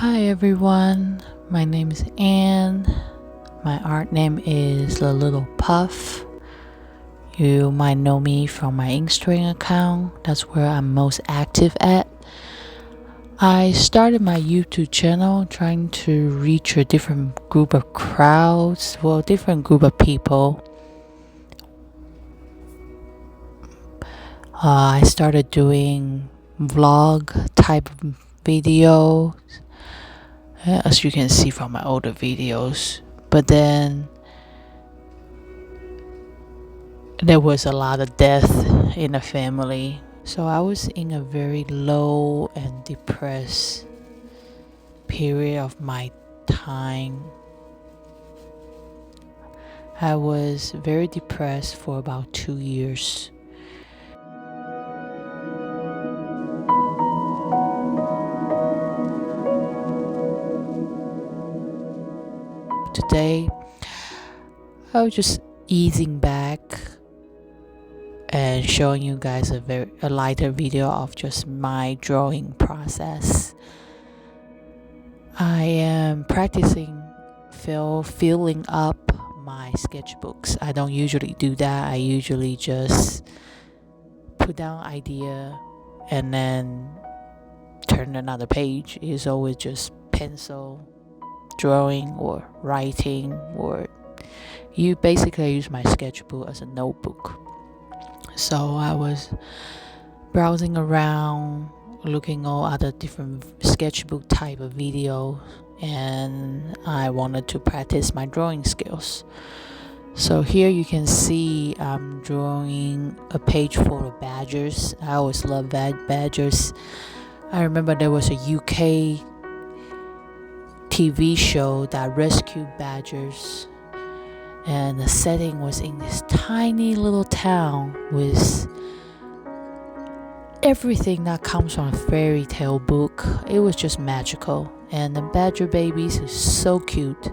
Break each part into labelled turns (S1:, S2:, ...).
S1: Hi everyone, my name is Anne. My art name is The Little Puff. You might know me from my Instagram account. That's where I'm most active at. I started my YouTube channel trying to reach a different group of crowds, different group of people. I started doing vlog type of videos, as you can see from my older videos. But then there was a lot of death in the family, so I was in a very low and depressed period of my time. I was very depressed for about 2 years. Today I was just easing back and showing you guys a lighter video of just my drawing process. I am practicing filling up my sketchbooks. I don't usually do that. I usually just put down idea and then turn another page. It's always just pencil drawing or writing, or you basically use my sketchbook as a notebook. So I was browsing around, looking all other different sketchbook type of videos, and I wanted to practice my drawing skills. So here you can see I'm drawing a page full of badgers. I always love badgers. I remember there was a UK TV show that rescued badgers, and the setting was in this tiny little town with everything that comes from a fairy tale book. It was just magical, and the badger babies is so cute.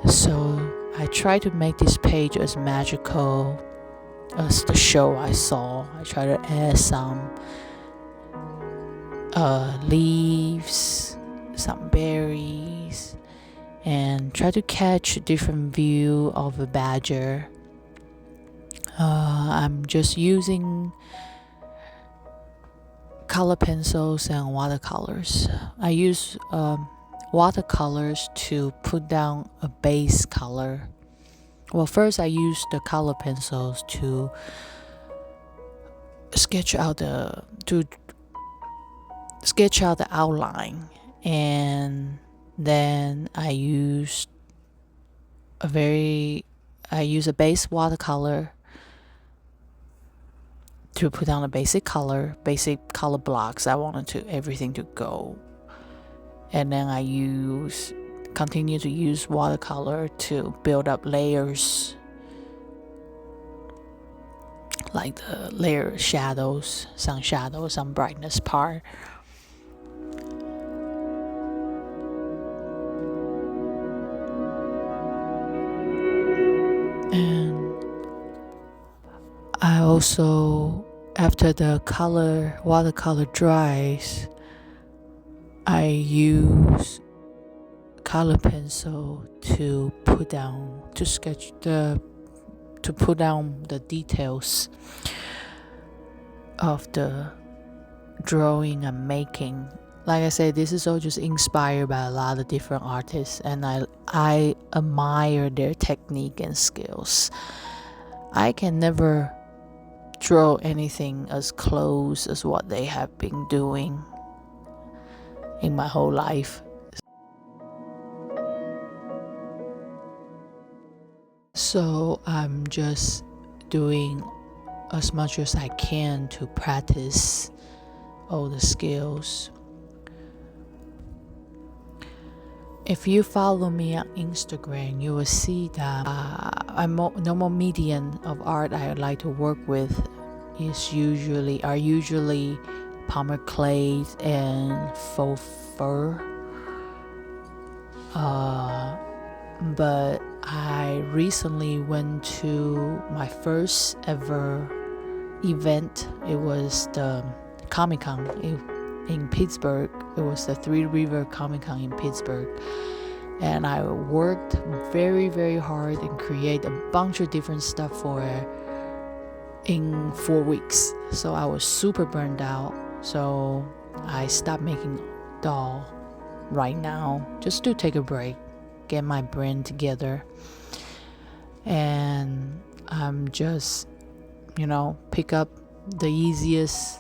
S1: So I tried to make this page as magical as the show I saw. I tried to add some leaves, some berries, and try to catch a different view of a badger. I'm just using color pencils and watercolors. I use watercolors to put down a base color. Well, first I use the color pencils to sketch out the outline, and then I use a base watercolor to put down a basic color blocks. I wanted everything to go, and then I continue to use watercolor to build up layers, like the layer shadows, some brightness part. And I also, after the watercolor dries, I use color pencil to put down the details of the drawing I'm making. Like I said, this is all just inspired by a lot of different artists, and I admire their technique and skills. I can never draw anything as close as what they have been doing in my whole life. So I'm just doing as much as I can to practice all the skills. If you follow me on Instagram, you will see that a normal medium of art I like to work with are usually polymer clay and faux fur. But I recently went to my first ever event. It was the Comic-Con. in Pittsburgh. It was the Three River Comic Con in Pittsburgh, and I worked very, very hard and create a bunch of different stuff for it in 4 weeks. So I was super burned out. So I stopped making doll right now, just to take a break, get my brain together, and I'm just, pick up the easiest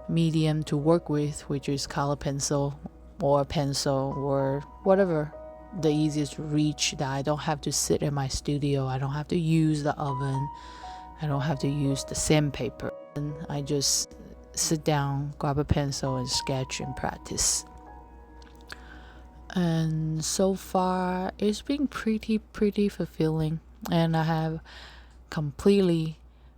S1: medium to work with, which is color pencil or pencil or whatever, the easiest to reach, that I don't have to sit in my studio, I don't have to use the oven, I don't have to use the sandpaper, and I just sit down, grab a pencil and sketch and practice. And so far it's been pretty fulfilling, and I have completely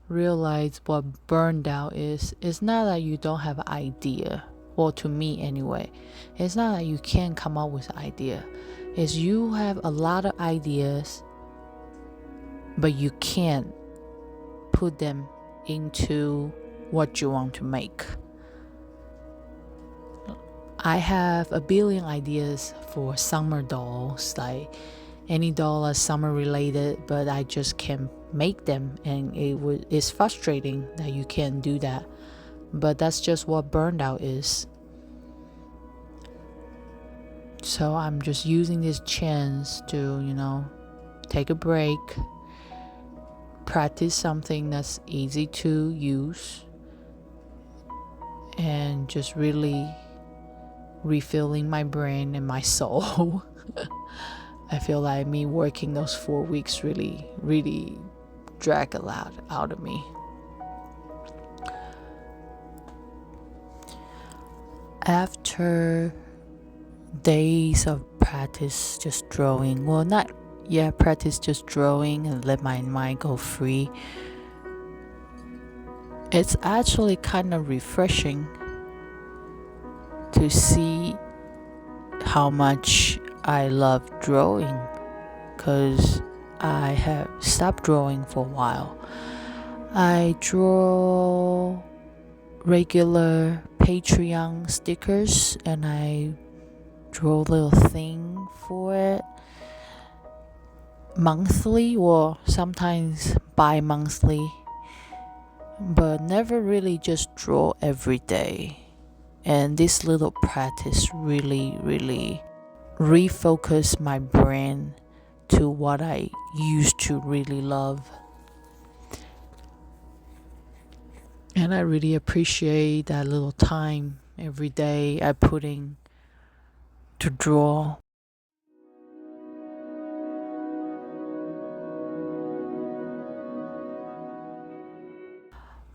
S1: realized what burned out is. It's not that you don't have an idea, well, to me anyway, it's not that you can't come up with an idea, it's you have a lot of ideas but you can't put them into what you want to make. I have a billion ideas for summer dolls, like any doll that's summer related, but I just can't make them, and it's frustrating that you can't do that. But that's just what burnout is. So I'm just using this chance to, take a break, practice something that's easy to use, and just really refilling my brain and my soul. I feel like me working those 4 weeks really drag a lot out of me. After days of practice just drawing, practice just drawing and let my mind go free, it's actually kind of refreshing to see how much I love drawing, because I have stopped drawing for a while. I draw regular Patreon stickers, and I draw a little thing for it monthly or sometimes bi-monthly, but never really just draw every day. And this little practice really refocused my brain to what I used to really love. And I really appreciate that little time every day I put in to draw.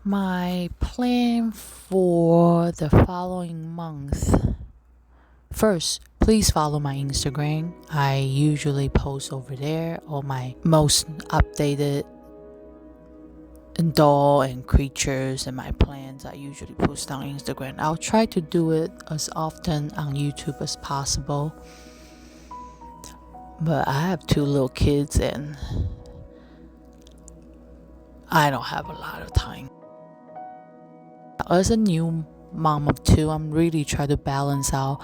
S1: My plan for the following month. First, please follow my Instagram. I usually post over there all my most updated doll and creatures and my plans. I usually post on Instagram. I'll try to do it as often on YouTube as possible, but I have 2 little kids and I don't have a lot of time. As a new mom of 2, I'm really trying to balance out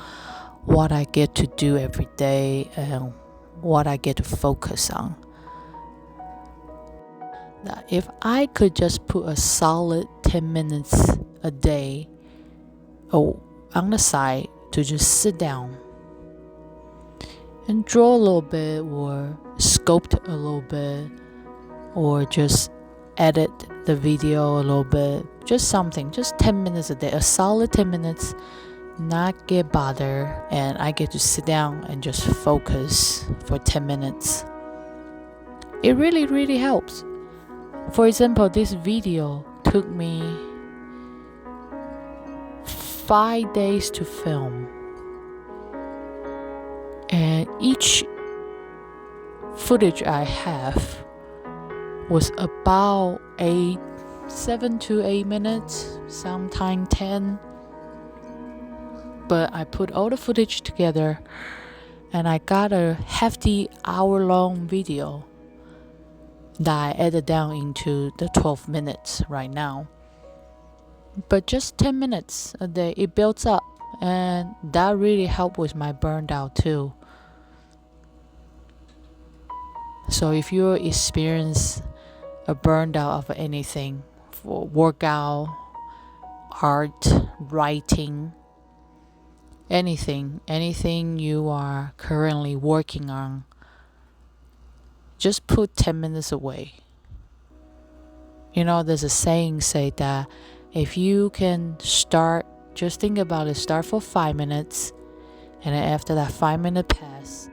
S1: what I get to do every day and what I get to focus on. Now, if I could just put a solid 10 minutes a day on the side to just sit down and draw a little bit or sculpt a little bit or just edit the video a little bit, just something, just 10 minutes a day, a solid 10 minutes, not get bothered, and I get to sit down and just focus for 10 minutes. It really helps. For example, this video took me 5 days to film, and each footage I have was about 7 to 8 minutes, sometimes 10. But I put all the footage together and I got a hefty hour-long video that I edited down into the 12 minutes right now. but just 10 minutes a day, it builds up, and that really helped with my burnout too. So if you experience a burnout of anything, for workout, art, writing, anything you are currently working on, just put 10 minutes away. There's a saying say that if you can start, just think about it, start for 5 minutes, and then after that 5 minute pass,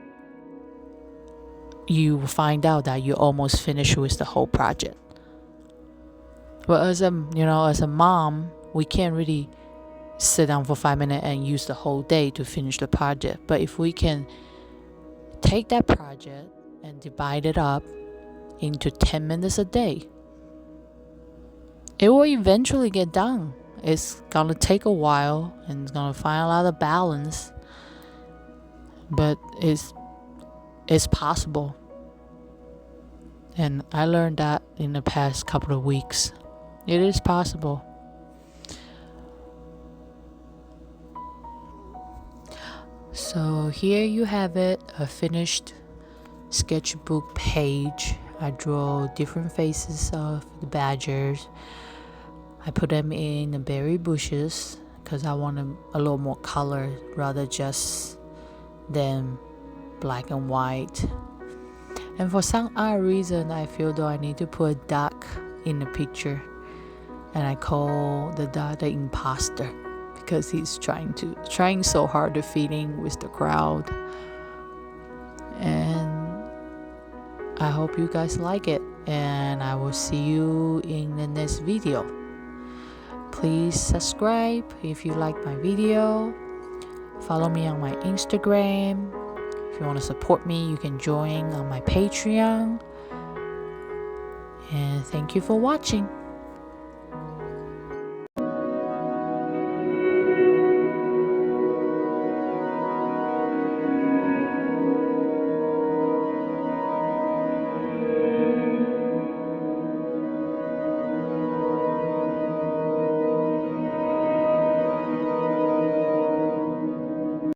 S1: you will find out that you almost finished with the whole project. But as a mom, we can't really sit down for 5 minutes and use the whole day to finish the project. But if we can take that project and divide it up into 10 minutes a day, it will eventually get done. It's gonna take a while, and it's gonna find a lot of balance, but it's possible. And I learned that in the past couple of weeks. It is possible. So here you have it, a finished sketchbook page. I draw different faces of the badgers. I put them in the berry bushes because I want a little more color rather just than black and white. And for some odd reason, I feel though I need to put a duck in the picture, and I call the duck the imposter because he's trying so hard to fit in with the crowd. And I hope you guys like it, and I will see you in the next video. Please subscribe if you like my video. Follow me on my Instagram. If you want to support me, you can join on my Patreon. And thank you for watching.